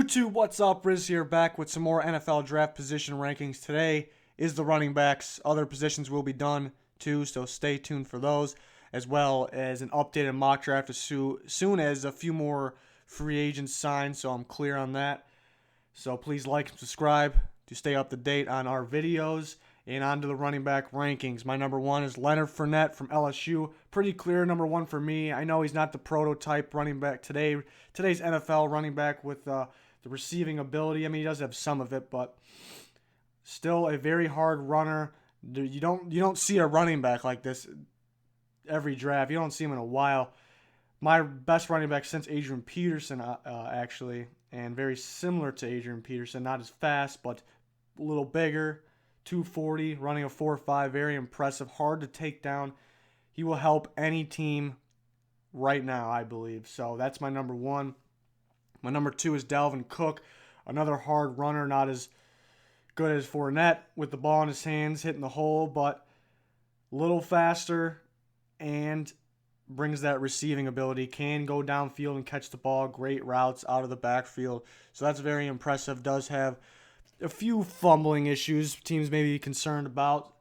YouTube, what's up? Riz here, back with some more NFL draft position rankings. Today is the running backs. Other positions will be done too, so stay tuned for those, as well as an updated mock draft as soon as a few more free agents sign, so I'm clear on that. So please like and subscribe to stay up to date on our videos. And on to the running back rankings. My number one is Leonard Fournette from LSU. Pretty clear number one for me. I know he's not the prototype running back today's NFL running back with the receiving ability. I mean, he does have some of it, but still a very hard runner. You don't see a running back like this every draft. You don't see him in a while. My best running back since Adrian Peterson, actually, and very similar to Adrian Peterson. Not as fast, but a little bigger. 240, running a 4.5, very impressive, hard to take down. He will help any team right now, I believe. So that's my number one. My number two is Dalvin Cook, another hard runner, not as good as Fournette with the ball in his hands, hitting the hole, but a little faster and brings that receiving ability, can go downfield and catch the ball, great routes out of the backfield. So that's very impressive. Does have a few fumbling issues teams may be concerned about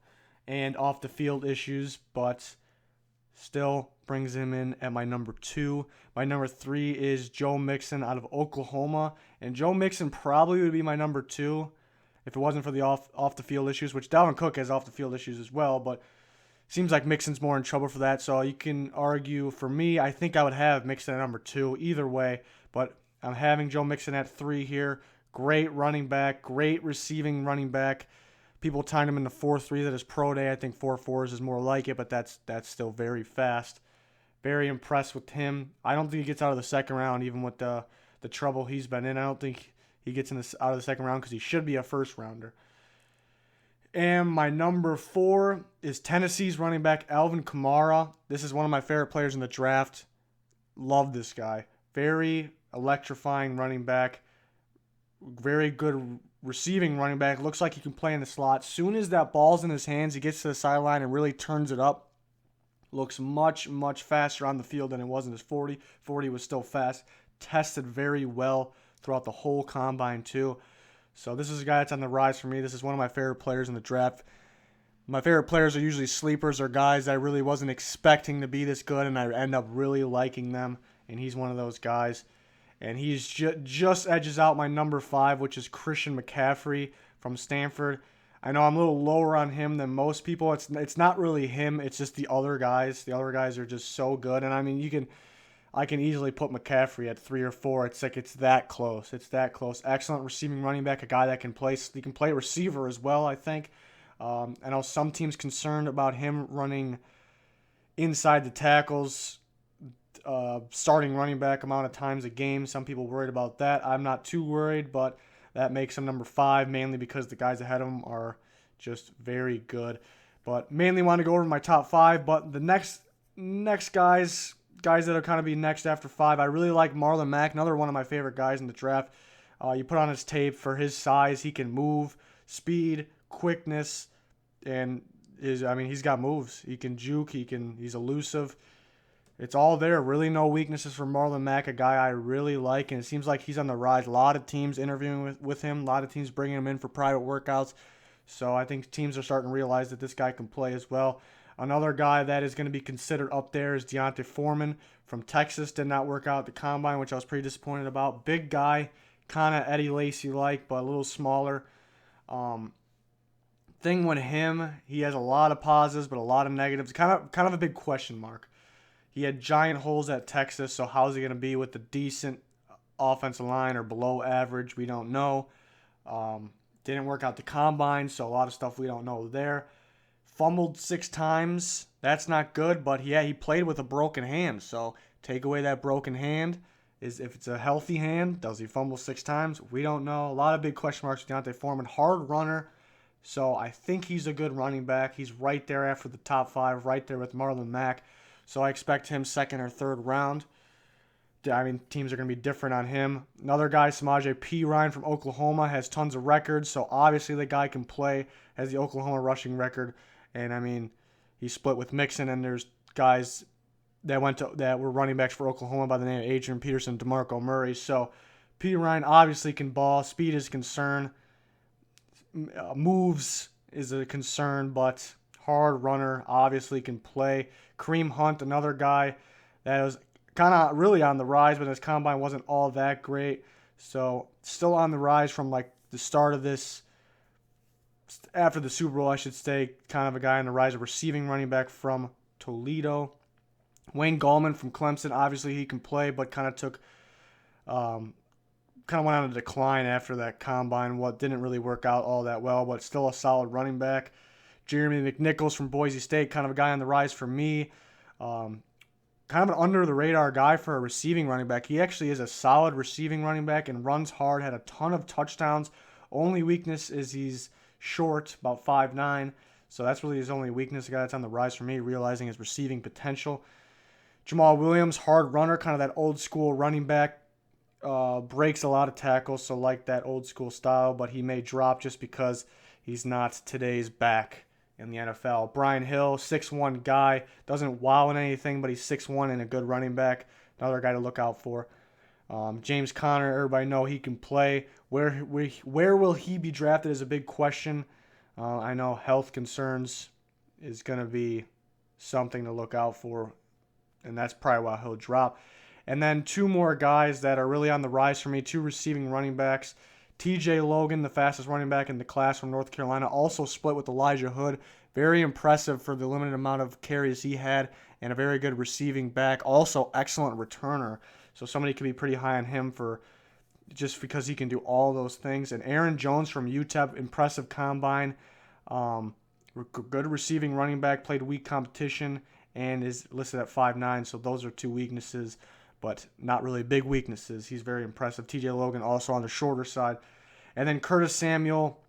and off the field issues, but still brings him in at my number two. My number three is Joe Mixon out of Oklahoma, and Joe Mixon probably would be my number two if it wasn't for the off the field issues, which Dalvin Cook has off the field issues as well, but seems like Mixon's more in trouble for that. So you can argue, for me, I think I would have Mixon at number two either way, but I'm having Joe Mixon at three here. Great running back, great receiving running back. People timed him in the 4.3 at his pro day. I think 4.4s is more like it, but that's still very fast. Very impressed with him. I don't think he gets out of the second round, even with the trouble he's been in. I don't think he gets out of the second round because he should be a first rounder. And my number four is Tennessee's running back, Alvin Kamara. This is one of my favorite players in the draft. Love this guy. Very electrifying running back. Very good receiving running back. Looks like he can play in the slot. Soon as that ball's in his hands, he gets to the sideline and really turns it up. Looks much, much faster on the field than it was in his 40. 40 was still fast. Tested very well throughout the whole combine, too. So this is a guy that's on the rise for me. This is one of my favorite players in the draft. My favorite players are usually sleepers or guys I really wasn't expecting to be this good, and I end up really liking them. And he's one of those guys. And he's just edges out my number five, which is Christian McCaffrey from Stanford. I know I'm a little lower on him than most people. It's not really him. It's just the other guys. The other guys are just so good. And I mean, I can easily put McCaffrey at 3 or 4. It's like it's that close. It's that close. Excellent receiving running back, a guy that can play. He can play receiver as well, I think. I know some teams concerned about him running inside the tackles. Starting running back amount of times a game. Some people worried about that. I'm not too worried, but that makes him number five, mainly because the guys ahead of him are just very good. But mainly want to go over my top five. But the next guys that'll kind of be next after five, I really like Marlon Mack, another one of my favorite guys in the draft. You put on his tape for his size, he can move, speed, quickness, and he's got moves. He can juke, he's elusive. It's all there. Really no weaknesses for Marlon Mack, a guy I really like, and it seems like he's on the rise. A lot of teams interviewing with him. A lot of teams bringing him in for private workouts. So I think teams are starting to realize that this guy can play as well. Another guy that is going to be considered up there is D'Onta Foreman from Texas. Did not work out at the combine, which I was pretty disappointed about. Big guy, kind of Eddie Lacy-like, but a little smaller. Thing with him, he has a lot of positives, but a lot of negatives. Kind of a big question mark. He had giant holes at Texas, so how's he going to be with the decent offensive line or below average? We don't know. Didn't work out the combine, so a lot of stuff we don't know there. Fumbled 6 times. That's not good, but he played with a broken hand, so take away that broken hand. If it's a healthy hand, does he fumble 6 times? We don't know. A lot of big question marks with D'Onta Foreman. Hard runner, so I think he's a good running back. He's right there after the top 5, right there with Marlon Mack. So I expect him second or third round. I mean, teams are going to be different on him. Another guy, Samaje Perine from Oklahoma, has tons of records. So obviously the guy can play, has the Oklahoma rushing record. And I mean, he split with Mixon, and there's guys that were running backs for Oklahoma by the name of Adrian Peterson, DeMarco Murray. So P. Ryan obviously can ball. Speed is a concern. Moves is a concern, but hard runner obviously can play. Kareem Hunt, another guy that was kind of really on the rise, but his combine wasn't all that great. So still on the rise from like the start of this, after the Super Bowl, I should say, kind of a guy on the rise, a receiving running back from Toledo. Wayne Gallman from Clemson, obviously he can play, but kind of took, kind of went on a decline after that combine. What didn't really work out all that well, but still a solid running back. Jeremy McNichols from Boise State, kind of a guy on the rise for me. Kind of an under-the-radar guy for a receiving running back. He actually is a solid receiving running back and runs hard, had a ton of touchdowns. Only weakness is he's short, about 5'9", so that's really his only weakness. A guy that's on the rise for me, realizing his receiving potential. Jamal Williams, hard runner, kind of that old-school running back. Breaks a lot of tackles, so like that old-school style, but he may drop just because he's not today's back in the NFL. Brian Hill, 6'1" guy, doesn't wow in anything, but he's 6'1" and a good running back. Another guy to look out for. James Conner, everybody know he can play. Where will he be drafted is a big question. I know health concerns is going to be something to look out for, and that's probably why he'll drop. And then two more guys that are really on the rise for me, two receiving running backs. TJ Logan, the fastest running back in the class from North Carolina, also split with Elijah Hood. Very impressive for the limited amount of carries he had, and a very good receiving back. Also excellent returner. So somebody could be pretty high on him for just because he can do all those things. And Aaron Jones from UTEP, impressive combine. Good receiving running back, played weak competition, and is listed at 5'9". So those are two weaknesses, but not really big weaknesses. He's very impressive. TJ Logan also on the shorter side. And then Curtis Samuel,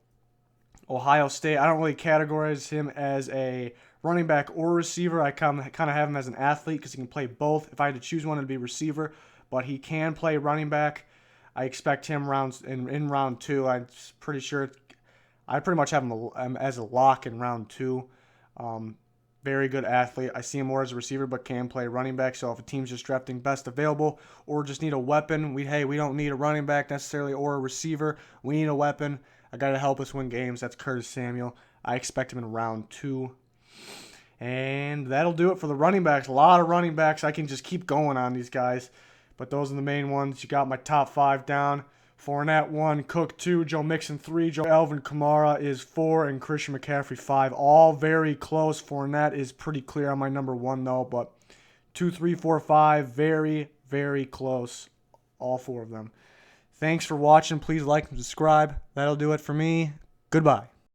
Ohio State. I don't really categorize him as a running back or receiver. I kind of have him as an athlete because he can play both. If I had to choose one, it'd be receiver, but he can play running back. I expect him in round 2. I'm pretty sure I pretty much have him as a lock in round 2. Very good athlete. I see him more as a receiver, but can play running back. So if a team's just drafting best available or just need a weapon, we don't need a running back necessarily or a receiver. We need a weapon. A guy to help us win games. That's Curtis Samuel. I expect him in round 2. And that'll do it for the running backs. A lot of running backs. I can just keep going on these guys, but those are the main ones. You got my top 5 down. Fournette 1, Cook 2, Joe Mixon 3, Alvin Kamara is 4, and Christian McCaffrey 5. All very close. Fournette is pretty clear on my number 1 though, but 2, 3, 4, 5, very, very close. All 4 of them. Thanks for watching. Please like and subscribe. That'll do it for me. Goodbye.